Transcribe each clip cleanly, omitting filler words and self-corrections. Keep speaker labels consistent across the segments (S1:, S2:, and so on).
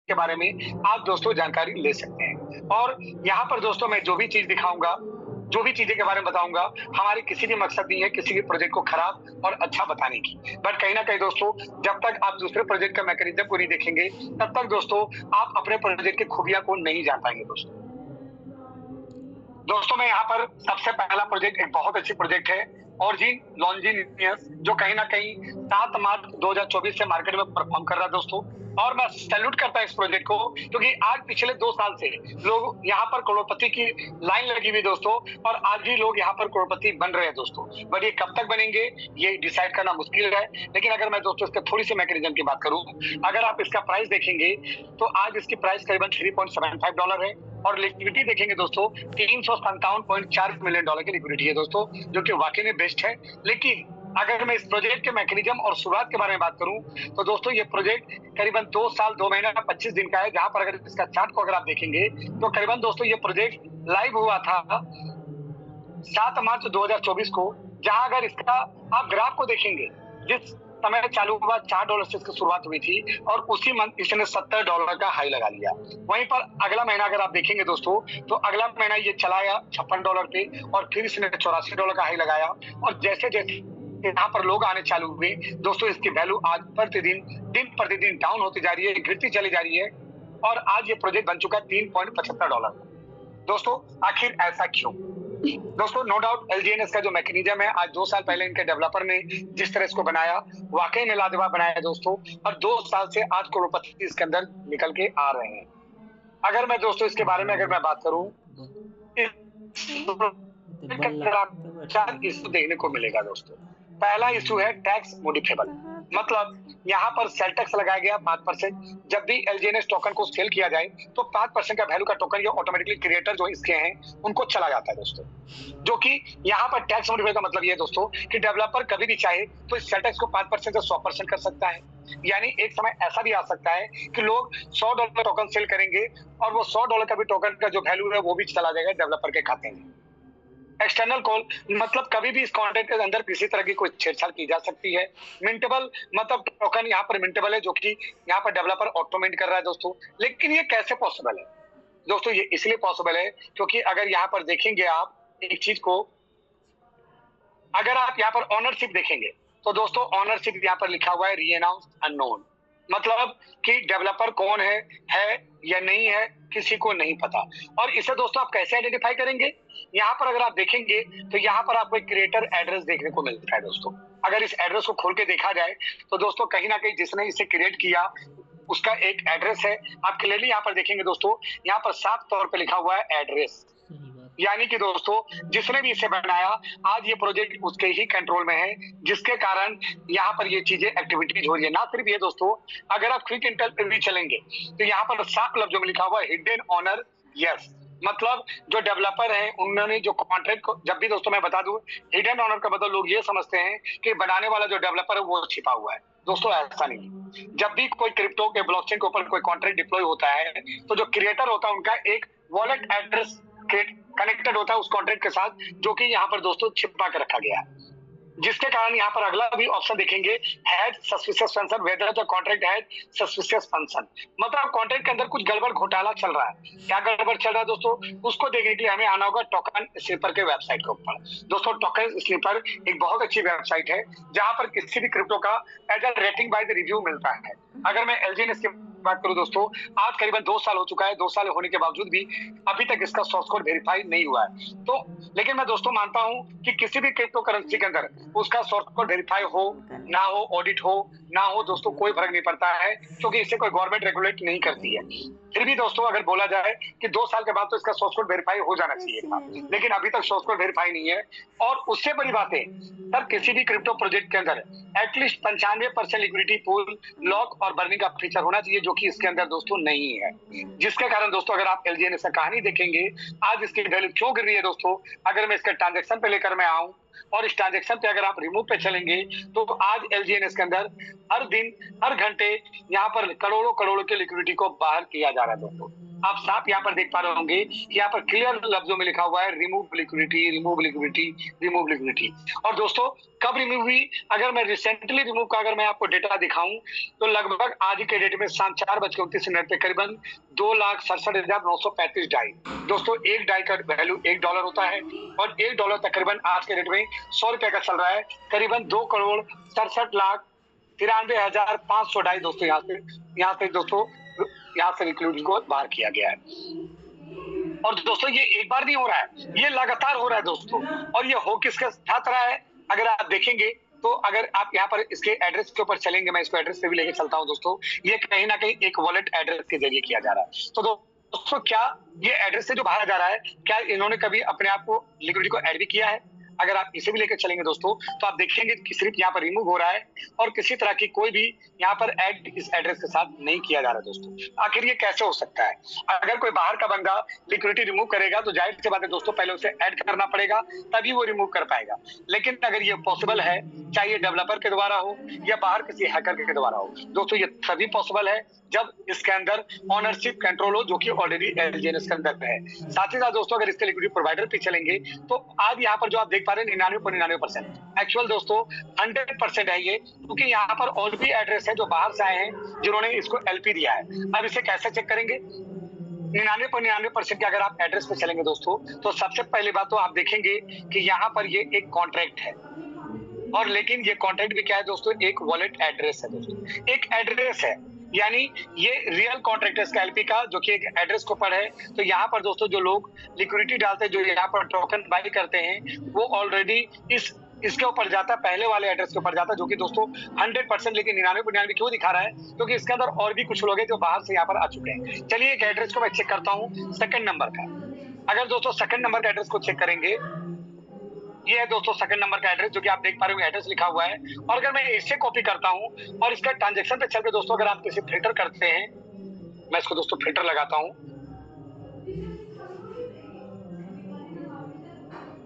S1: के बारे में आप दोस्तों जानकारी ले सकते हैं। और यहाँ पर दोस्तों मैं जो भी चीज़ दिखाऊँगा, जो भी चीज़ें के बारे में बताऊँगा, हमारी किसी भी मकसद नहीं है किसी भी प्रोजेक्ट को खराब और अच्छा बताने की। बट कहीं न कहीं दोस्तों, जब तक आप दूसरे प्रोजेक्ट का मैकेनिज़्म को नहीं देखेंगे, तब तक दोस्तों आप अपने प्रोजेक्ट की खूबियाँ को नहीं जान पाएँगे दोस्तों। दोस्तों मैं यहाँ पर सबसे पहला प्रोजेक्ट एक बहुत अच्छी प्रोजेक्ट है, ऑरिजिन लॉन्जिनियस, जो कहीं न कहीं 7 मार्च 2024 से मार्केट में परफ़ॉर्म कर रहा है दोस्तों। और मैं सैल्यूट करता हूँ इस प्रोजेक्ट को, क्योंकि आज पिछले 2 साल से लोग यहाँ पर करोड़पति की लाइन लगी हुई है दोस्तों, और आज भी लोग यहाँ पर करोड़पति बन रहे हैं दोस्तों। बट ये कब तक बनेंगे, ये डिसाइड करना मुश्किल है। लेकिन अगर मैं दोस्तों इसके थोड़ी-सी मैकेनिज़्म की बात करूँ, अगर आप इसका प्राइस देखेंगे, तो आज इसकी प्राइस करीबन $3.75 है, और लिक्विडिटी देखेंगे दोस्तों, $357.4 मिलियन की लिक्विडिटी है दोस्तों, जो कि वाक़ई में बेस्ट है। लेकिन अगर मैं इस प्रोजेक्ट के मैकेनिज़्म और शुरुआत के बारे में बात करूँ, तो दोस्तों ये प्रोजेक्ट करीबन 2 साल 2 महीने 25 दिन का है, जहाँ पर अगर इसका चार्ट को अगर आप देखेंगे, तो करीबन दोस्तों ये प्रोजेक्ट लाइव हुआ था 7 मार्च 2024 को, जहाँ अगर इसका आप ग्राफ को देखेंगे, जिस समय चालू हुआ $4 से इसकी शुरुआत हुई थी, और उसी मंथ इसने $70 का हाई लगा लिया। वहीं पर अगला महीना अगर आप देखेंगे दोस्तों, तो अगला महीना ये चला आया $56 पे, और फिर इसने $84 का हाई लगाया। और जैसे-जैसे यहाँ पर लोग आने चालू हुए दोस्तों, इसकी वैल्यू आज दिन प्रतिदिन डाउन होती जा रही है, गिरती चली जा रही है, और आज ये प्रोजेक्ट बन चुका है $3.75। दोस्तों आखिर ऐसा क्यों? दोस्तों नो डाउट एलजीएनएस का जो मैकेनिज्म है, आज 2 साल पहले इनके डेवलपर ने जिस तरह इसको बनाया, वाकई में लाजवाब बनाया है दोस्तों, और 2 साल से आज करोड़पति इसके अंदर निकल के आ रहे हैं। अगर मैं दोस्तों इसके बारे में अगर मैं बात करूं, चार इशू देखने को मिलेगा दोस्तों। पहला इशू है टैक्स मॉडिफेबल, मतलब यहाँ पर सेल टैक्स लगाया गया 5%। जब भी एलजीएनएस टोकन को सेल किया जाए, तो 5% का वैल्यू का टोकन ये ऑटोमेटिकली क्रिएटर जो इसके हैं उनको चला जाता है दोस्तों। जो कि यहाँ पर टैक्स मॉडिफाई का मतलब ये दोस्तों कि डेवलपर कभी भी चाहे तो इस सेल टैक्स को 5% से 100% कर सकता है। यानी एक समय ऐसा भी आ सकता है कि लोग $100 टोकन सेल करेंगे, और वो $100 का भी टोकन का जो वैल्यू है वो भी चला जाएगा डेवलपर के खाते में। एक्सटर्नल कॉल, मतलब कभी भी इस कॉन्ट्रैक्ट के अंदर किसी तरह की कोई छेड़छाड़ की जा सकती है। मिंटेबल, मतलब टोकन यहाँ पर मिंटेबल है, जो कि यहाँ पर डेवलपर ऑटोमेट कर रहा है दोस्तों। लेकिन ये कैसे पॉसिबल है दोस्तों? ये इसलिए पॉसिबल है क्योंकि अगर यहाँ पर देखेंगे आप एक चीज को, अगर आप यहाँ पर ऑनरशिप देखेंगे, तो दोस्तों ऑनरशिप यहाँ पर लिखा हुआ है रीअनाउंस अननोन, मतलब कि डेवलपर कौन है या नहीं है, किसी को नहीं पता। और इसे दोस्तों आप कैसे आइडेंटिफाई करेंगे? यहाँ पर अगर आप देखेंगे, तो यहाँ पर आपको एक क्रिएटर एड्रेस देखने को मिलता है दोस्तों। अगर इस एड्रेस को खोल के देखा जाए, तो दोस्तों कहीं ना कहीं जिसने इसे क्रिएट किया उसका एक एड्रेस है। आप क्लियरली यहाँ पर देखेंगे दोस्तों, यहाँ पर साफ तौर पे लिखा हुआ है एड्रेस। यानी कि दोस्तों जिसने भी इसे बनाया, आज ये प्रोजेक्ट उसके ही कंट्रोल में है, जिसके कारण यहाँ पर ये चीजें एक्टिविटीज हो रही है। ना सिर्फ ये दोस्तों, अगर आप क्विक इंटेल पे भी चलेंगे, तो यहाँ पर साफ लफ्जों में लिखा हुआ है हिडन ऑनर यस, मतलब जो डेवलपर है उन्होंने जो कॉन्ट्रैक्ट को, जब भी दोस्तों मैं बता दूं, हिडन ऑनर का मतलब लोग ये समझते हैं कि बनाने वाला जो डेवलपर है वो छिपा हुआ है। दोस्तों ऐसा नहीं है। जब भी कोई क्रिप्टो के ब्लॉकचेन के ऊपर कोई कॉन्ट्रैक्ट डिप्लॉय होता है, तो जो क्रिएटर होता है उनका एक वॉलेट एड्रेस कनेक्टेड होता है उस कॉन्ट्रैक्ट के साथ, जो कि यहाँ पर दोस्तों छिपा के रखा गया है। जिसके कारण यहाँ पर अगला भी ऑप्शन देखेंगे, had suspicious function, whether the contract had suspicious function, मतलब कॉन्ट्रैक्ट के अंदर कुछ गड़बड़ घोटाला चल रहा है। क्या गड़बड़ चल रहा है दोस्तों? उसको देखने के लिए हमें आना होगा टोकन स्लीपर के वेबसाइट के ऊपर। दोस्तों टोकन स्लीपर एक बहुत अच्छी वेबसाइट है, जहां पर किसी भी क्रिप्टो का as a rating by the review मिलता है। अगर मैं एलजीएनएस की बात करूं दोस्तों, आज करीबन 2 साल हो चुका है। 2 साल होने के बावजूद भी अभी तक इसका सोर्स कोड वेरीफाई नहीं हुआ है। तो लेकिन मैं दोस्तों मानता हूं कि किसी भी क्रिप्टो करेंसी के अंदर उसका सोर्स कोड वेरीफाई हो ना हो, ऑडिट हो ना हो दोस्तों, कोई फर्क नहीं पड़ता है, क्योंकि इसे कोई गवर्नमेंट रेगुलेट नहीं करती है। फिर भी दोस्तों अगर बोला जाए कि 2 साल के बाद तो इसका सोर्स कोड वेरीफाई हो जाना चाहिए था, लेकिन अभी तक सोर्स कोड वेरीफाई नहीं है। और उससे बड़ी बात है सर, किसी भी क्रिप्टो प्रोजेक्ट के अंदर एटलीस्ट 95% लिक्विडिटी पूल, लॉक और बर्निंग का फीचर होना चाहिए, जो कि इसके अंदर दोस्तों नहीं है। जिसके कारण दोस्तों अगर आप एलजीएनएस का कहानी देखेंगे, आज इसकी वैल्यू क्यों गिर रही है दोस्तों, अगर मैं इसके ट्रांजेक्शन पे लेकर मैं आऊं, और इस ट्रांजेक्शन पे अगर आप रिमूव पे चलेंगे, तो आज एलजीएनएस के अंदर हर दिन हर घंटे यहाँ पर करोड़ों करोड़ों की लिक्विडिटी को बाहर किया जा रहा है दोस्तों। आप साफ यहाँ पर देख पा रहे होंगे कि यहाँ पर क्लियर लफ्जों में लिखा हुआ है remove liquidity, remove liquidity, remove liquidity. और दोस्तों कब रिमूव हुई? अगर मैं रिसेंटली रिमूव का अगर मैं आपको डेटा दिखाऊं तो लगभग आज के डेट में शाम 4:29 पे करीबन 2,67,935 डाई। दोस्तों एक डाई का वैल्यू $1 होता है और $1 तकरीबन आज के डेट में 100 रुपए का चल रहा है। करीबन 2,67,93,500 डाई दोस्तों यहाँ से लिक्विडिटी को बाहर किया गया है। और दोस्तों ये एक बार नहीं हो रहा है, ये लगातार हो रहा है दोस्तों। और ये हो किसके साथ रहा है अगर आप देखेंगे तो, अगर आप यहाँ पर इसके एड्रेस के ऊपर चलेंगे, मैं इसको एड्रेस से भी लेके चलता हूँ दोस्तों, ये कहीं ना कहीं एक वॉलेट एड्रेस के जरिए किया जा रहा है। तो दोस्तों क्या ये एड्रेस से जो बाहर जा रहा है, क्या इन्होंने कभी अपने आप को लिक्विडिटी को ऐड भी किया है? अगर आप इसे भी लेकर चलेंगे दोस्तों तो आप देखेंगे कि सिर्फ यहाँ पर रिमूव हो रहा है और किसी तरह की कोई भी यहाँ पर ऐड इस एड्रेस के साथ नहीं किया जा रहा दोस्तों। आखिर ये कैसे हो सकता है? अगर कोई बाहर का बंदा लिक्विडिटी रिमूव करेगा तो जाहिर सी बात है दोस्तों, पहले उसे ऐड करना पड़ेगा तभी वो रिमूव कर पाएगा। लेकिन अगर ये पॉसिबल है, चाहे डेवलपर के द्वारा हो या बाहर किसी हैकर के द्वारा हो दोस्तों, ये तभी पॉसिबल है जब इसके अंदर ऑनरशिप कंट्रोल हो, जो कि ऑलरेडी एलजीएनएस के अंदर है। साथ ही साथ दोस्तों अगर इसके लिक्विडिटी प्रोवाइडर पे चलेंगे तो आज यहाँ पर जो आप देख पा रहे हैं 99.99%, एक्चुअल दोस्तों 100% है ये, क्योंकि यहाँ पर और भी एड्रेस है जो बाहर से आए हैं जिन्होंने इसको एलपी दिया है। अब इसे कैसे चेक करेंगे? 99.99% के अगर आप एड्रेस पे चलेंगे दोस्तों तो सबसे पहली बात तो आप देखेंगे कि यहाँ पर ये एक कॉन्ट्रैक्ट है, और लेकिन ये कॉन्ट्रैक्ट भी क्या है दोस्तों, एक वॉलेट एड्रेस है दोस्तों, एक एड्रेस है, यानी ये रियल कॉन्ट्रैक्टर्स का एलपी का जो कि एक एड्रेस के ऊपर है। तो यहाँ पर दोस्तों जो लोग लिक्विडिटी डालते हैं, जो यहाँ पर टोकन बाई करते हैं, वो ऑलरेडी इसके ऊपर जाता है, पहले वाले एड्रेस के ऊपर जाता है, जो कि दोस्तों 100%, लेकिन 99.99 क्यों दिखा रहा है? क्योंकि इसके अंदर और भी कुछ लोग हैं जो बाहर से यहाँ पर आ चुके हैं। चलिए एक एड्रेस को मैं चेक करता हूँ सेकंड नंबर का। अगर दोस्तों सेकंड नंबर का एड्रेस को चेक करेंगे, ये है दोस्तों सेकंड नंबर का एड्रेस, जो कि आप देख पा रहे हो एड्रेस लिखा हुआ है। और अगर मैं इसे कॉपी करता हूं और इसका ट्रांजैक्शन पे चल के दोस्तों अगर आप इसे फिल्टर करते हैं, मैं इसको दोस्तों फिल्टर लगाता हूं,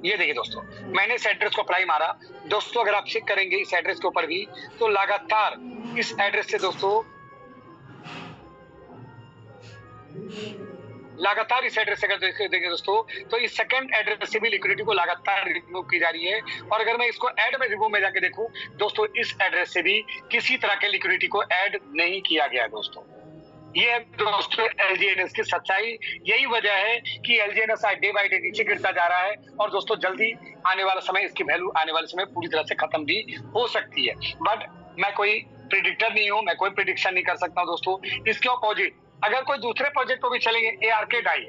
S1: ये देखिए दोस्तों मैंने इस एड्रेस को अप्लाई मारा दोस्तों। अगर आप चेक करेंगे इस एड्रेस के ऊपर भी तो लगातार इस एड्रेस से दोस्तों लगातार इस एड्रेस से अगर देखेंगे दोस्तों तो इस सेकंड एड्रेस से भी लिक्विडिटी को लगातार रिमूव की जा रही है। और अगर मैं इसको ऐड में रिमूव में जाके देखूं दोस्तों, इस एड्रेस से भी किसी तरह के लिक्विडिटी को ऐड नहीं किया गया दोस्तों। ये दोस्तों एलजीएनएस की सच्चाई, यही वजह है कि एलजीएनएस डे बाय डे नीचे गिरता जा रहा है और दोस्तों जल्दी आने वाला समय, इसकी वैल्यू आने वाले समय पूरी तरह से खत्म भी हो सकती है। बट मैं कोई प्रिडिक्टर नहीं हूं, मैं कोई प्रिडिक्शन नहीं कर सकता हूं दोस्तों। इसके अपोजिट अगर कोई दूसरे प्रोजेक्ट को भी चलेंगे, एआरके डाई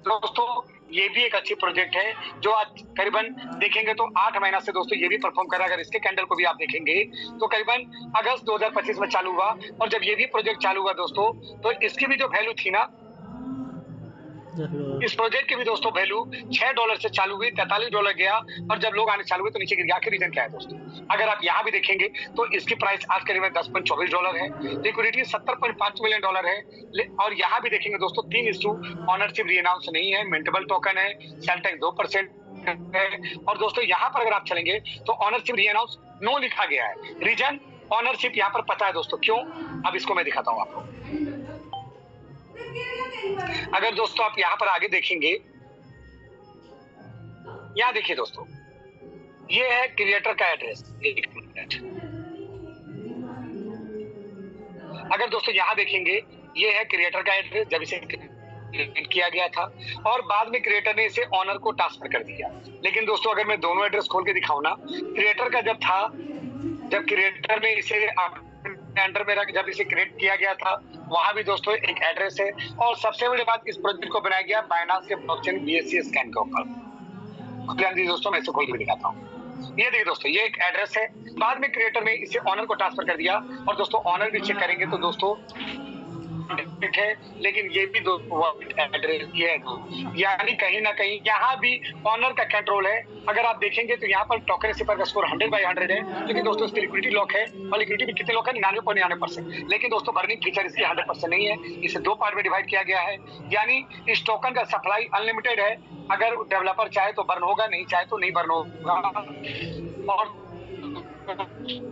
S1: दोस्तों, ये भी एक अच्छी प्रोजेक्ट है जो आज करीबन देखेंगे तो 8 महीना से दोस्तों ये भी परफॉर्म कर रहा है। अगर इसके कैंडल को भी आप देखेंगे तो करीबन अगस्त 2025 में चालू हुआ, और जब ये भी प्रोजेक्ट चालू हुआ दोस्तों तो इसकी भी जो वैल्यू थी ना, इस प्रोजेक्ट की भी दोस्तों वैल्यू $6 से चालू हुई, $43 गया, और जब लोग आने चालू हुए तो नीचे गिर गया। आखिर रीजन क्या है दोस्तों? अगर आप यहाँ भी देखेंगे तो इसकी प्राइस आज करीबन $10.24 है, लिक्विडिटी $70.5 मिलियन है। और यहाँ भी देखेंगे दोस्तों 3 इशू, ऑनरशिप रीअनाउंस नहीं है, मिंटेबल टोकन है, सेल टैक्स 2% है। और दोस्तों यहाँ पर अगर आप चलेंगे तो ऑनरशिप रीअनाउंस नो लिखा गया है। रीजन ऑनरशिप यहाँ पर पता है दोस्तों क्यों, अब इसको मैं दिखाता हूँ आपको। अगर दोस्तों आप यहाँ पर आगे देखेंगे, यहाँ देखिए दोस्तों ये है क्रिएटर का एड्रेस। एक मिनट, अगर दोस्तों यहाँ देखेंगे ये है क्रिएटर का एड्रेस जब इसे क्रिएट किया गया था, और बाद में क्रिएटर ने इसे ऑनर को ट्रांसफर कर दिया। लेकिन दोस्तों अगर मैं दोनों एड्रेस खोल के दिखाऊं ना, क्रिएटर का जब था, जब क्रिएटर ने इसे अंडर में रख, जब इसे क्रिएट किया गया था, वहां भी दोस्तों एक एड्रेस है। और सबसे बड़ी बात, इस प्रोजेक्ट को बनाया गया बाइनेंस के ब्लॉकचेन BSC स्कैन के ऊपर। दोस्तों मैं इसे खोल के दिखाता हूँ, ये देखिए दोस्तों ये एक एड्रेस है, बाद में क्रिएटर ने इसे ऑनर को ट्रांसफर कर दिया। और दोस्तों ऑनर भी चेक करेंगे तो दोस्तों है, लेकिन ये भी एड्रेस ये है, यानी कहीं ना कहीं यहाँ भी ऑनर का कंट्रोल है। अगर आप देखेंगे तो यहाँ पर टोकन सिपर का स्कोर 100/100 है, क्योंकि दोस्तों इसकी लिक्विडिटी लॉक है, और लिक्विडिटी भी कितने लॉक है, 99.99%। लेकिन दोस्तों बर्निंग फीचर इसकी 100% नहीं है, इसे 2 पार्ट में डिवाइड किया गया है। यानी इस टोकन का सप्लाई अनलिमिटेड है, अगर डेवलपर चाहे तो बर्न होगा, नहीं चाहे तो नहीं बर्न होगा। और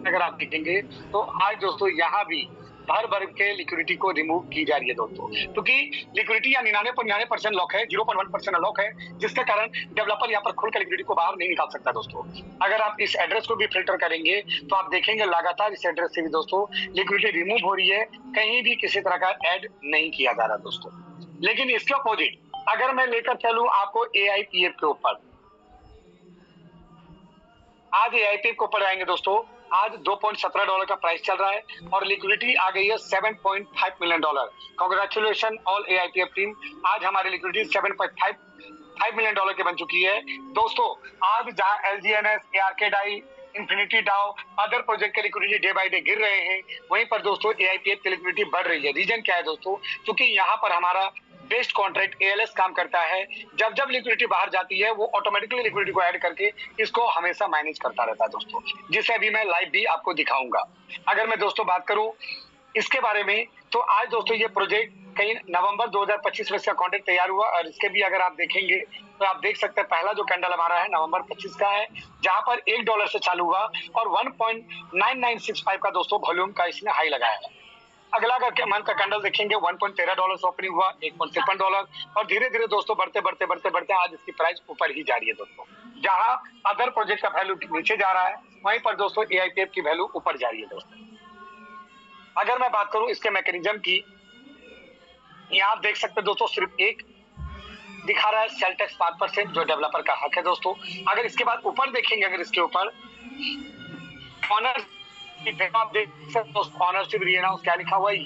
S1: अगर आप देखेंगे तो आज दोस्तों यहाँ भी भर भर के लिक्विडिटी को रिमूव की जा रही है दोस्तों, क्योंकि लिक्विडिटी या 99.99% लॉक है, 0.1% अनलॉक है, जिसके कारण डेवलपर यहाँ पर खुल कर लिक्विडिटी को बाहर नहीं निकाल सकता दोस्तों। अगर आप इस एड्रेस को भी फिल्टर करेंगे तो आप देखेंगे लगातार इस एड्रेस से भी दोस्तों लिक्विडिटी रिमूव हो रही है, कहीं भी किसी तरह का ऐड नहीं किया जा रहा दोस्तों। लेकिन इसके अपोजिट अगर मैं लेकर चलूं आपको AIPF के ऊपर, आज AIPF के ऊपर आएंगे दोस्तों, आज $2.17 का प्राइस चल रहा है और लिक्विडिटी आ गई है $7.5 million. Congratulation all AIPF team, आज हमारी लिक्विडिटी $7.5 मिलियन की बन चुकी है दोस्तों। आज जहां LGNS, ARKDI, इन्फिनिटी डाउ, अदर प्रोजेक्ट के लिक्विडिटी डे बाय डे गिर रहे हैं, वहीं पर दोस्तों AIPF की लिक्विडिटी बढ़ रही है। रीजन क्या है दोस्तों? क्योंकि यहाँ पर हमारा बेस्ट कॉन्ट्रैक्ट ALS काम करता है, जब जब लिक्विडिटी बाहर जाती है वो ऑटोमेटिकली लिक्विडिटी को ऐड करके इसको हमेशा मैनेज करता रहता है दोस्तों, जिसे अभी मैं लाइव भी आपको दिखाऊंगा। अगर मैं दोस्तों बात करूं इसके बारे में, तो आज दोस्तों ये प्रोजेक्ट कहीं नवंबर 2025 में इसका कॉन्ट्रैक्ट तैयार हुआ और इसके भी अगर आप देखेंगे तो आप देख सकते हैं पहला जो कैंडल हमारा है नवंबर 25 का है, जहां पर $1 से चालू हुआ और 1.9965 का दोस्तों वॉल्यूम का इसने हाई लगाया है। अगला अगर मंथ का कैंडल देखेंगे $1.13 से ओपनिंग हुआ, $1.53 और धीरे धीरे दोस्तों बढ़ते आज इसकी प्राइस ऊपर ही जा रही है दोस्तों। जहां अदर प्रोजेक्ट का वैल्यू नीचे जा रहा है, वहीं पर दोस्तों AIPF की वैल्यू ऊपर जा रही है दोस्तों। अगर मैं बात करूं इसके मैकेनिज्म की, यहाँ आप देख सकते हैं दोस्तों सिर्फ एक दिखा रहा है सेल टैक्स 5% जो डेवलपर का हक है दोस्तों। अगर इसके बाद ऊपर देखेंगे, अगर इसके ऊपर ऑनर आप देख सकते हैं ऑनरशिप रीअनाउंस क्या लिखा हुआ है,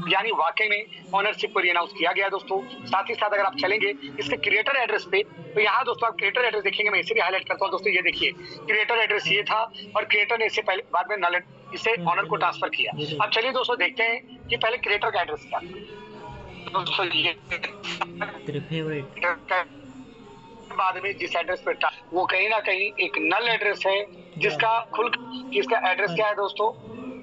S1: यानी वाकई में ऑनरशिप को रीअनाउंस किया गया दोस्तों। साथ ही साथ अगर आप चलेंगे इसके क्रिएटर एड्रेस पे, तो यहाँ दोस्तों आप क्रिएटर एड्रेस देखेंगे, मैं इसे भी हाईलाइट करता हूँ दोस्तों। ये देखिए क्रिएटर एड्रेस ये था और क्रिएटर ने इससे पहले बाद में नल इसे ऑनर को ट्रांसफर किया। अब चलिए दोस्तों देखते हैं कि पहले क्रिएटर का एड्रेस क्या दोस्तों। ये बाद में जिस एड्रेस पे वो कहीं ना कहीं एक नल एड्रेस है, जिसका इसका एड्रेस क्या है दोस्तों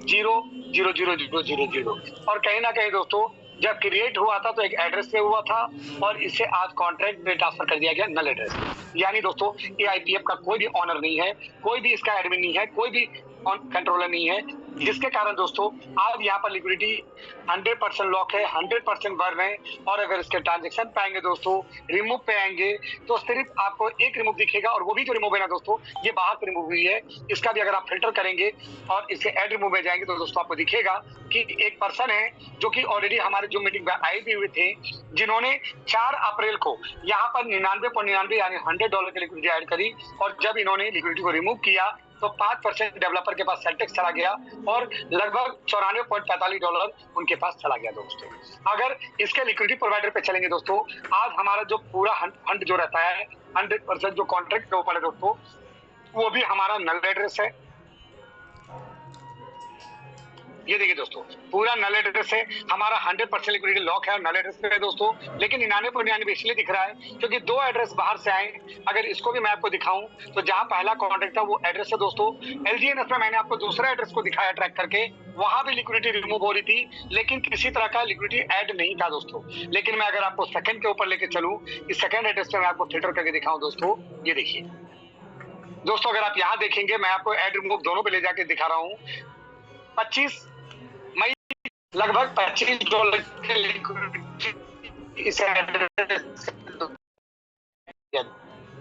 S1: 00000 और कहीं ना कहीं दोस्तों जब क्रिएट हुआ था तो एक एड्रेस पे हुआ था और इसे आज कॉन्ट्रैक्ट में ट्रांसफर कर दिया गया नल एड्रेस। यानी दोस्तों AIPF का कोई भी ऑनर नहीं है, कोई भी इसका एडमिन नहीं है, कोई भी कंट्रोलर नहीं है, जिसके कारण दोस्तों आज यहाँ पर लिक्विडिटी 100% लॉक है, 100% बर्न है। और अगर इसके ट्रांजेक्शन पे आएंगे दोस्तों, रिमूव पे आएंगे तो सिर्फ आपको एक रिमूव दिखेगा और वो भी जो रिमूव है ना दोस्तों ये बाहर से रिमूव हुई है। इसका भी अगर आप फिल्टर करेंगे और इसके एड रिमूव में जाएंगे तो दोस्तों आपको दिखेगा कि एक पर्सन है जो कि ऑलरेडी हमारे जो मीटिंग में आए भी हुए थे, जिन्होंने 4 अप्रैल को यहाँ पर 99.99 यानी $100 की लिक्विडिटी ऐड करी और जब इन्होंने लिक्विडिटी को रिमूव किया तो 5% डेवलपर के पास सेल्टेक्स चला गया और लगभग $94.45 उनके पास चला गया दोस्तों। अगर इसके लिक्विडिटी प्रोवाइडर पे चलेंगे दोस्तों, आज हमारा जो पूरा फंड जो रहता है 100% जो कॉन्ट्रैक्ट के ऊपर है दोस्तों, वो भी हमारा नल एड्रेस है। ये देखिए दोस्तों पूरा नल एड्रेस है, हमारा 100% लिक्विडिटी लॉक है और नल एड्रेस पे है दोस्तों। लेकिन 99.99 इसलिए दिख रहा है क्योंकि 2 एड्रेस बाहर से आए। अगर इसको भी मैं आपको दिखाऊं तो जहां पहला कॉन्ट्रैक्ट था वो एड्रेस है दोस्तों LGNS में, मैंने आपको दूसरा एड्रेस को दिखाया ट्रैक करके, वहां भी लिक्विडिटी रिमूव हो रही थी लेकिन किसी तरह का लिक्विडिटी ऐड नहीं था दोस्तों। लेकिन मैं अगर आपको सेकंड के ऊपर लेके चलूं, इस सेकंड एड्रेस पे मैं आपको फिल्टर करके दिखाऊं दोस्तों, ये देखिए दोस्तों अगर आप यहाँ देखेंगे, मैं आपको ऐड रिमूव दोनों पे ले जाके दिखा रहा हूँ। 25 मई लगभग $25 के लिक्विडिटी इस एड्रेस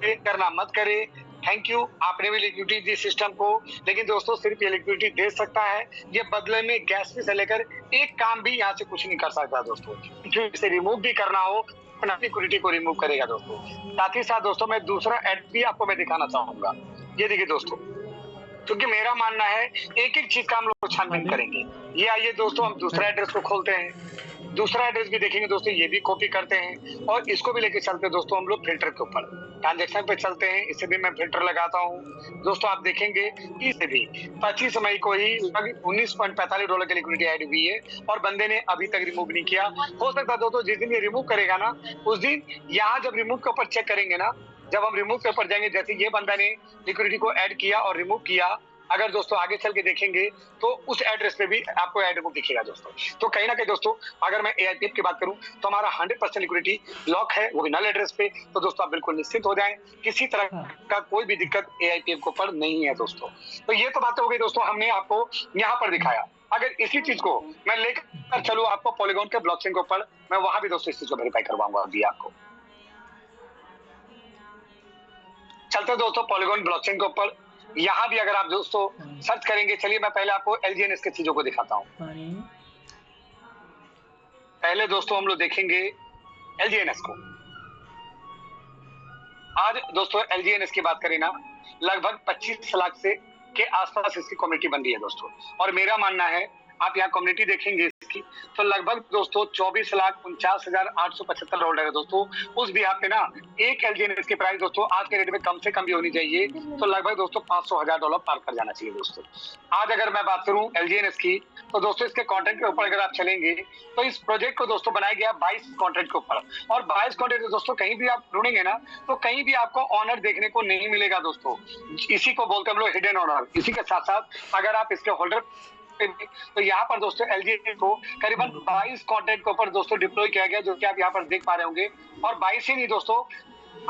S1: करना मत करे। थैंक यू, आपने भी लिक्विडिटी दी सिस्टम को, लेकिन दोस्तों सिर्फ ये लिक्विडिटी दे सकता है, ये बदले में गैस फी से लेकर एक काम भी यहाँ से कुछ नहीं कर सकता दोस्तों। क्योंकि इसे रिमूव भी करना हो अपना लिक्विडिटी को रिमूव करेगा दोस्तों। साथ ही साथ दोस्तों मैं दूसरा एड भी आपको मैं दिखाना चाहूंगा। ये देखिए दोस्तों, क्योंकि मेरा मानना है एक एक चीज का हम लोग छानबीन करेंगे। ये आइए दोस्तों हम दूसरा एड्रेस को खोलते हैं, दूसरा एड्रेस भी देखेंगे दोस्तों, ये भी कॉपी करते हैं और इसको भी लेके चलते हैं दोस्तों हम लोग फिल्टर के ऊपर। ट्रांजेक्शन पे चलते हैं, इसे भी मैं फिल्टर लगाता हूँ दोस्तों। आप देखेंगे इसे भी 25 मई को ही लगभग $19.45 की लिक्विडिटी ऐड हुई है और बंदे ने अभी तक रिमूव नहीं किया। हो सकता है दोस्तों जिस दिन ये रिमूव करेगा ना, उस दिन यहाँ जब रिमूव के ऊपर चेक करेंगे ना, जब हम रिमूव के ऊपर जाएंगे, जैसे ये बंदा ने लिक्विडिटी को ऐड किया और रिमूव किया अगर दोस्तों आगे चल के देखेंगे तो उस एड्रेस पे भी आपको एड बुक दिखेगा दोस्तों। तो कहीं ना कहीं दोस्तों अगर मैं एआईपीएफ की बात करूं तो हमारा 100% लिक्विडिटी लॉक है, वो भी नल एड्रेस पे। तो दोस्तों आप बिल्कुल निश्चिंत हो जाएं, किसी तरह का कोई भी दिक्कत एआईपीएफ के ऊपर नहीं है दोस्तों। तो ये तो बातें हो गई दोस्तों, हमने आपको यहाँ पर दिखाया। अगर इसी चीज को मैं लेकर चलूं आपको पॉलीगॉन के ब्लॉकचेन के ऊपर, मैं वहां भी दोस्तों इस चीज को वेरीफाई करवाऊंगा अभी आपको। चलते दोस्तों पॉलीगॉन ब्लॉकचेन के ऊपर, यहाँ भी अगर आप दोस्तों सर्च करेंगे, चलिए मैं पहले आपको एलजीएनएस की चीजों को दिखाता हूँ। पहले दोस्तों हम लोग देखेंगे एलजीएनएस को। आज दोस्तों एलजीएनएस की बात करें ना, लगभग 25 लाख से के आसपास इसकी कम्युनिटी बन रही है दोस्तों। और मेरा मानना है आप यहाँ कम्युनिटी देखेंगे इसकी तो लगभग दोस्तों 24,49,875 होल्डर है दोस्तों। उस भी आप पे ना एक एलजीएनएस की प्राइस दोस्तों आज के रेट में कम से कम भी होनी चाहिए, तो लगभग दोस्तों $500,000 पार कर जाना चाहिए दोस्तों। आज अगर मैं बात करूं एलजीएनएस की तो दोस्तों इसके कॉन्ट्रैक्ट के ऊपर अगर आप चलेंगे तो इस प्रोजेक्ट को दोस्तों बनाया गया 22 कॉन्ट्रैक्ट के ऊपर। और 22 कॉन्ट्रैक्ट दोस्तों कहीं भी आप ढूंढेंगे ना तो कहीं भी आपको ऑनर देखने को नहीं मिलेगा दोस्तों। इसी को बोलते हैं हम लोग हिडन ऑनर। इसी के साथ साथ अगर आप इसके होल्डर तो यहाँ पर दोस्तों एलजीएनएस को करीबन 22 कॉन्ट्रैक्ट के ऊपर दोस्तों डिप्लॉय किया गया, जो कि आप यहाँ पर देख पा रहे होंगे। और 22 ही नहीं दोस्तों,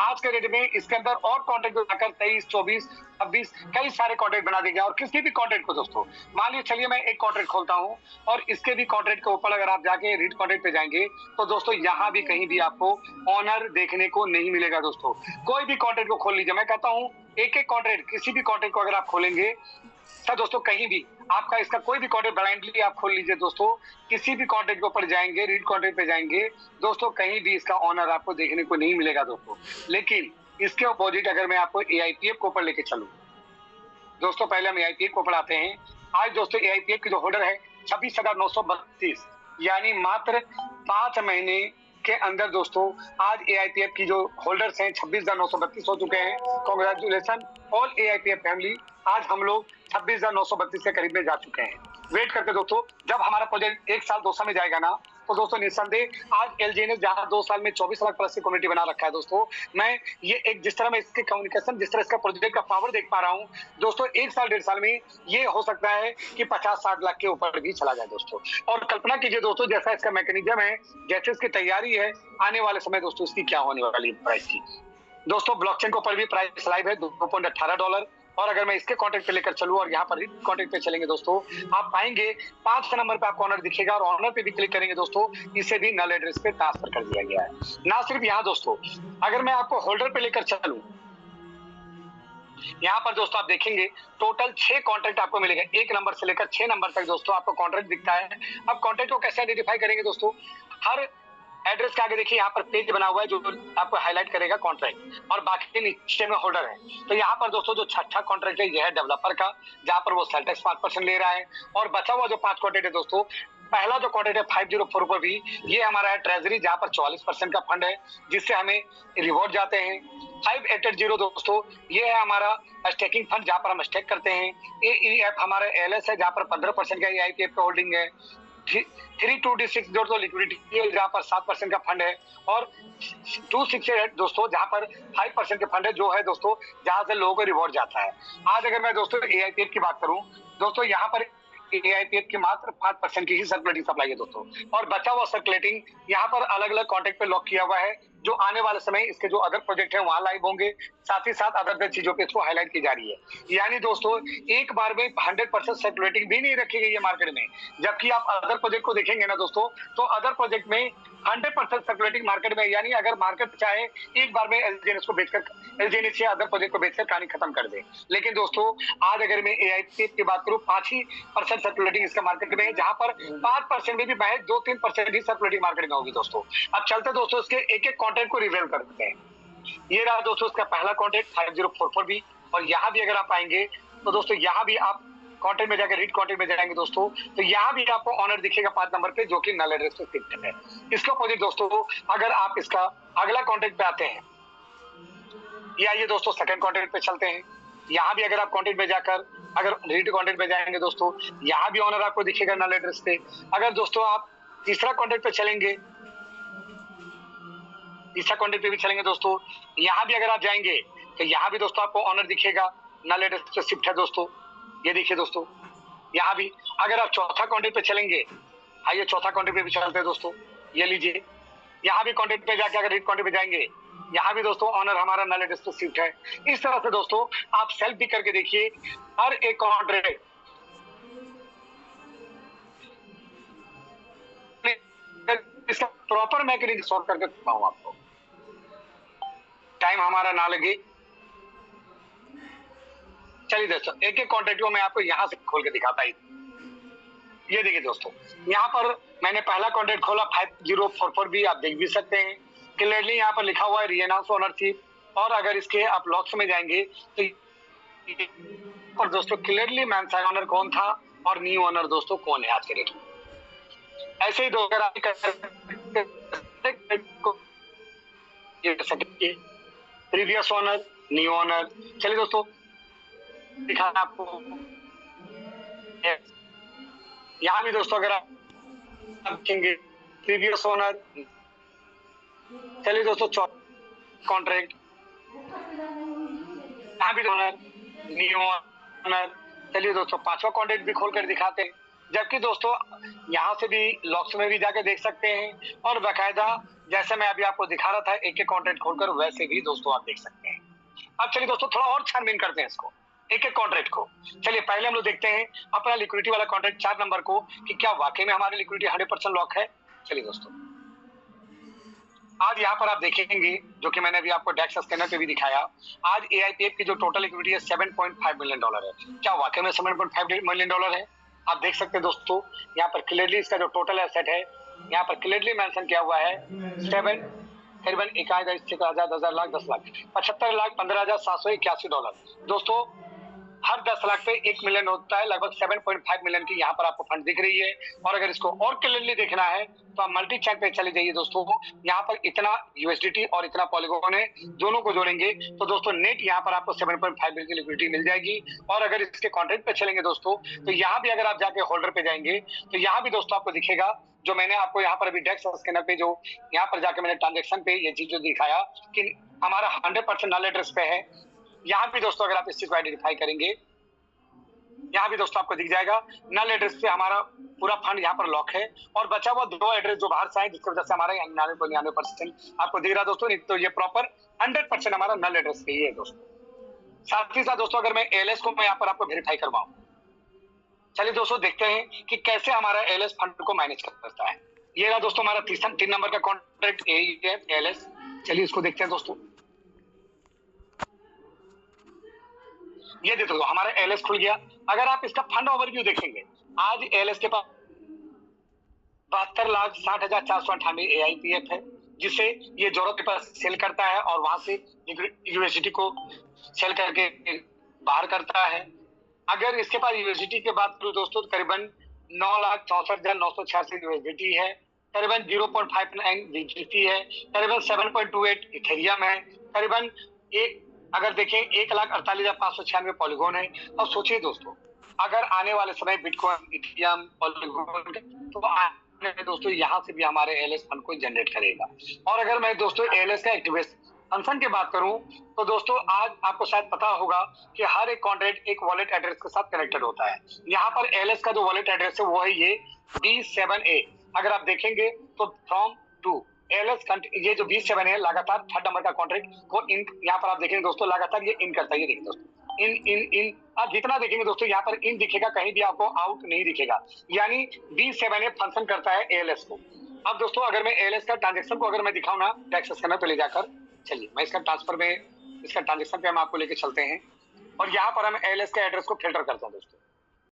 S1: आज के डेट में इसके अंदर और कॉन्ट्रैक्ट बनाकर 23, 24, 26 कई सारे कॉन्ट्रैक्ट बना देंगे। और किसी भी कॉन्ट्रैक्ट को दोस्तों मान लीजिए, चलिए मैं एक कॉन्ट्रैक्ट खोलता हूं और इसके भी कॉन्ट्रैक्ट के ऊपर अगर आप जाके रीड कॉन्ट्रैक्ट पे जाएंगे तो दोस्तों यहाँ भी कहीं भी आपको ऑनर देखने को नहीं मिलेगा दोस्तों। कोई भी कॉन्ट्रैक्ट को खोल लीजिए, मैं कहता हूँ एक एक कॉन्ट्रैक्ट, किसी भी कॉन्ट्रैक्ट को अगर आप खोलेंगे तो दोस्तों कहीं भी आपका इसका कोई भी कॉन्ट्रैक्ट ब्लाइंडली आप खोल लीजिए दोस्तों, किसी भी कॉन्ट्रैक्ट के ऊपर जाएंगे, रीड कॉन्ट्रैक्ट पे जाएंगे दोस्तों, कहीं भी इसका ऑनर आपको देखने को नहीं मिलेगा दोस्तों। लेकिन इसके अपोजिट अगर मैं आपको एआईपीएफ के ऊपर लेके चलूं दोस्तों, पहले हम एआईपीएफ को पढ़ाते हैं। आज दोस्तों एआईपीएफ की जो होल्डर है 26,932, यानी मात्र 5 महीने के अंदर दोस्तों आज एआईपीएफ की जो होल्डर्स हैं 26,932 हो चुके हैं। कांग्रेचुलेशन ऑल एआईपीएफ फैमिली, आज हम लोग 26,932 के करीब में जा चुके हैं। वेट करके दोस्तों, जब हमारा प्रोजेक्ट 1 साल 2 साल में जाएगा ना तो दोस्तों निस्संदेह आज एलजीएनएस जहां 2 साल में 24 लाख प्लस की कम्युनिटी बना रखा है दोस्तों, मैं ये एक जिस तरह मैं इसके कम्युनिकेशन, जिस तरह इसका प्रोजेक्ट का पावर देख पा रहा हूँ दोस्तों, 1 साल 1.5 साल में ये हो सकता है कि 50-60 लाख के ऊपर भी चला जाए दोस्तों। और कल्पना कीजिए दोस्तों, जैसा इसका मैकेनिज्म है, जैसे इसकी तैयारी है, आने वाले समय दोस्तों इसकी क्या होने वाली प्राइस की। दोस्तों ब्लॉकचेन के ऊपर भी प्राइस लाइव है $2.18। और अगर मैं इसके कॉन्ट्रैक्ट पे लेकर चलूं और यहाँ पर कॉन्ट्रैक्ट पे चलेंगे दोस्तों, आप पाएंगे 5 नंबर पे आपको ऑनर दिखेगा और ऑनर पे भी क्लिक करेंगे दोस्तों, इसे भी नल एड्रेस पे ट्रांसफर कर दिया गया है। ना सिर्फ यहाँ दोस्तों, अगर मैं आपको होल्डर पे लेकर चलूं, यहाँ पर दोस्तों आप देखेंगे टोटल 6 कॉन्ट्रैक्ट आपको मिलेगा, 1 नंबर से लेकर 6 नंबर तक दोस्तों आपको कॉन्ट्रैक्ट दिखता है। अब कॉन्ट्रैक्ट को कैसे आइडेंटिफाई करेंगे दोस्तों, हर एड्रेस के आगे देखिए यहाँ पर पेज बना हुआ है जो आपको हाईलाइट करेगा कॉन्ट्रैक्ट, और बाकी नीचे में होल्डर है। तो यहाँ पर दोस्तों जो छठा कॉन्ट्रैक्ट है यह है डेवलपर का, जहाँ पर वो सेल्टेक्स 5% ले रहा है। और बचा हुआ जो 5 कॉन्ट्रैक्ट है दोस्तों, पहला जो कॉन्ट्रैक्ट है 504 पर भी ये हमारा है ट्रेजरी, जहाँ पर 44% का फंड है जिससे हमें रिवॉर्ड जाते हैं। 580 दोस्तों ये है हमारा स्टेकिंग फंड, जहाँ पर हम स्टेक करते हैं। एईएफ हमारा एलएस है, जहाँ पर 15% का एआईपीएफ का होल्डिंग है। 32D6 जो लिक्विडिटी है, जहाँ पर 7% का फंड है। और 268 दोस्तों जहाँ पर 5% का फंड है, जो है दोस्तों जहाँ से लोगों को रिवॉर्ड जाता है। आज अगर मैं दोस्तों एआईपीएफ की बात करूं दोस्तों, यहाँ पर एआईपीएफ की मात्र 5% की ही सर्कुलेटिंग सप्लाई है दोस्तों, और बचा हुआ सर्कुलेटिंग यहाँ पर अलग अलग कॉन्ट्रैक्ट पे लॉक किया हुआ है, जो आने वाले समय इसके जो अदर प्रोजेक्ट है वहां लाइव होंगे, साथ ही साथ अदर चीजों पे इसको हाईलाइट की जा रही है। यानी दोस्तों एक बार में 100% सर्कुलेटिंग भी नहीं रखी गई है मार्केट में, जबकि आप अदर प्रोजेक्ट को देखेंगे ना दोस्तों, तो अदर प्रोजेक्ट में 100% सर्कुलेटिंग मार्केट में, यानी अगर मार्केट चाहे एक बार में एलजीएनएस को बेचकर, एलजीएनएस या अदर प्रोजेक्ट को बेचकर कहानी खत्म कर दे। लेकिन दोस्तों आज अगर मैं एआईपीएफ की बात करूं, 5% सर्कुलेटिंग इसका मार्केट में है, जहां पर 5% में भी महज 2-3% ही सर्कुलेटिंग मार्केट में होगी दोस्तों। अब चलते दोस्तों इसके एक एक कॉन्ट्रैक्ट को रिवील करते हैं। ये रहा दोस्तों इसका पहला कॉन्ट्रैक्ट 5044 भी, और यहाँ भी अगर आप आएंगे तो दोस्तों यहाँ भी आप कॉन्ट्रैक्ट में जाकर रीड कॉन्ट्रैक्ट में जाएंगे दोस्तों, तो यहाँ भी आपको ऑनर दिखेगा 5 नंबर पे, जो कि नल एड्रेस पे फिट है। इसके अपोजिट दोस्तों अगर आप इसका अगला कॉन्ट्रैक्ट पे आते हैं, ये आइए दोस्तों सेकंड कॉन्ट्रैक्ट पे चलते हैं। यहाँ भी अगर आप कॉन्ट्रैक्ट में जाकर अगर रीड कॉन्ट्रैक्ट में जाएंगे दोस्तों, यहाँ भी ऑनर आपको दिखेगा नल एड्रेस पे। अगर दोस्तों आप तीसरा कॉन्ट्रैक्ट पे चलेंगे, तीसरा कॉन्ट्रैक्ट पे भी चलेंगे दोस्तों, यहाँ भी अगर आप जाएंगे तो यहाँ भी दोस्तों आपको ऑनर दिखेगा, नल एड्रेस पे शिफ्ट है दोस्तों। ये देखिए दोस्तों, यहाँ भी अगर आप चौथा कॉन्ट्रैक्ट पे चलेंगे, आइए चौथा कॉन्ट्रैक्ट पे भी चलते हैं दोस्तों, ये लीजिए, यहाँ भी कॉन्ट्रैक्ट पे जाके अगर रीड कॉन्ट्रैक्ट पे जाएंगे, यहाँ भी दोस्तों ऑनर हमारा नल एड्रेस पे शिफ्ट है। इस तरह से दोस्तों आप सेल्फ भी करके देखिए, हर एक कॉन्ट्रैक्ट इसका प्रॉपर मैकेनिज्म सॉल्व करके बताऊं आपको, टाइम हमारा ना लगे। चलिए दोस्तों एक एक कॉन्ट्रैक्ट को मैं आपको यहाँ से खोल के दिखाता ही। ये देखिए दोस्तों, यहाँ पर मैंने पहला कॉन्ट्रैक्ट खोला 5044 भी, आप देख भी सकते हैं क्लियरली यहाँ पर लिखा हुआ है रीअनाउंस ओनरशिप। और अगर इसके आप लॉक्स में जाएंगे तो और दोस्तों क्लियरली मेंशन ओनर कौन था और न्यू ओनर दोस्तों कौन है आज के डेट में। ऐसे ही दो प्रीवियस ओनर, न्यू ओनर। चलिए दोस्तों दिखाना आपको, यहाँ भी दोस्तों अगर आप देखेंगे प्रीवियस ओनर। चलिए दोस्तों कॉन्ट्रैक्ट, यहाँ भी ओनर, न्यू ओनर। चलिए दोस्तों पांचवा कॉन्ट्रैक्ट भी खोल कर दिखाते हैं, जबकि दोस्तों यहाँ से भी लॉक्स में भी जाके देख सकते हैं और बाकायदा जैसे मैं अभी आपको दिखा रहा था एक एक कॉन्ट्रैक्ट खोलकर, वैसे भी दोस्तों आप देख सकते हैं। अब चलिए दोस्तों थोड़ा और छानबीन करते हैं इसको, एक एक कॉन्ट्रैक्ट को। चलिए पहले हम लोग देखते हैं अपना लिक्विडिटी वाला कॉन्ट्रैक्ट 4 नंबर को, कि क्या वाकई में हमारी लिक्विडिटी 100% लॉक है। चलिए दोस्तों आज यहाँ पर आप देखेंगे, जो कि मैंने अभी आपको डेक्स स्कैनर पे भी दिखाया, आज एआईपीएफ की जो टोटल लिक्विडिटी है $7.5 मिलियन है। क्या वाकई में $7.5 मिलियन है? आप देख सकते हैं दोस्तों, यहाँ पर क्लियरली इसका जो टोटल एसेट है यहाँ पर क्लियरली मेंशन किया हुआ है 7 करीबन 1000 लाख 10 लाख 75 लाख 15,781 डॉलर। दोस्तों हर 10 लाख पे 1 मिलियन होता है, लगभग 7.5 मिलियन की यहाँ पर आपको फंड दिख रही है। और अगर इसको और क्लियरली देखना है तो आप मल्टी चैट पे चले जाइए दोस्तों, यहाँ पर इतना यूएसडीटी और इतना पॉलीगॉन है, दोनों को जोड़ेंगे तो दोस्तों नेट यहाँ पर आपको 7.5 मिलियन की लिक्विडिटी मिल जाएगी। और अगर इसके कॉन्ट्रैक्ट पे चलेंगे दोस्तों तो यहाँ भी अगर आप जाके होल्डर पे जाएंगे तो यहाँ भी दोस्तों आपको दिखेगा, जो मैंने आपको यहाँ पर अभी डेक्स स्कैनर पे जो यहाँ पर जाके मैंने ट्रांजेक्शन पे ये चीज जो दिखाया कि हमारा 100% नल एड्रेस पे है। यहाँ भी दोस्तों अगर आप इस चीज को आइडेंटिफाई करेंगे, यहाँ भी दोस्तों आपको दिख जाएगा नल एड्रेस पे हमारा पूरा फंड यहाँ पर लॉक है। और बचा हुआ 2 एड्रेस जो बाहर से आए जिसकी वजह से हमारा 99.99% आपको दिख रहा दोस्तों, नहीं तो ये प्रॉपर 100% हमारा नल एड्रेस पे ही है दोस्तों। साथ ही साथ दोस्तों अगर मैं एलएस को मैं यहाँ पर आपको वेरीफाई करवाऊं, चलिए दोस्तों देखते हैं कि कैसे हमारा एलएस फंड को मैनेज करता है। ये रहा दोस्तों हमारा 3 नंबर का कॉन्ट्रैक्ट एलएस। चलिए इसको देखते हैं दोस्तों, ये देखो हमारा एलएस खुल गया। अगर आप इसका फंड ओवरव्यू देखेंगे, आज एलएस के पास 72,60,498 एआईपीएफ है, जिसे ये जरूरत के पास सेल करता है और वहां से यूनिवर्सिटी को सेल करके बाहर करता है। अगर इसके पास यूनिवर्सिटी की बात करूं दोस्तों तो करीबन 9,64,986 यूएसडीटी है, करीबन 0.59 बीजीसी है, करीबन 7.28 इथेरियम है, करीबन अगर देखें 1,48,596 पॉलीगॉन है। और सोचिए दोस्तों अगर आने वाले समय बिटकॉइन, इथेरियम, पॉलीगॉन तो आने दोस्तों यहाँ से भी हमारे एलएस फंड को जनरेट करेगा। और अगर मैं दोस्तों एलएस का एक्टिवेशन फंक्शन की बात करूं तो दोस्तों आज आपको शायद पता होगा कि हर एक कॉन्ट्रैक्ट एक वॉलेट एड्रेस के साथ कनेक्टेड होता है। यहाँ पर एलएस का जो वॉलेट एड्रेस है वो है ये B7A। अगर आप देखेंगे तो फ्रॉम टू एलएस ये जो B7 है लगातार 3rd नंबर का कॉन्ट्रैक्ट को इन यहाँ पर आप देखेंगे दोस्तों लगातार ये इन करता है। ये देखिए दोस्तों इन आप जितना देखेंगे दोस्तों यहाँ पर इन दिखेगा, कहीं भी आपको आउट नहीं दिखेगा, यानी B7A फंक्शन करता है एलएस को। अब दोस्तों अगर मैं एलएस का ट्रांजेक्शन को अगर मैं दिखाऊं ना डेक्स स्कैनर पे ले जाकर, चलिए मैं इसका ट्रांसफर में इसका ट्रांजेक्शन पे हम आपको लेके चलते हैं और यहाँ पर हम एलएस के एड्रेस को फिल्टर करते हैं दोस्तों।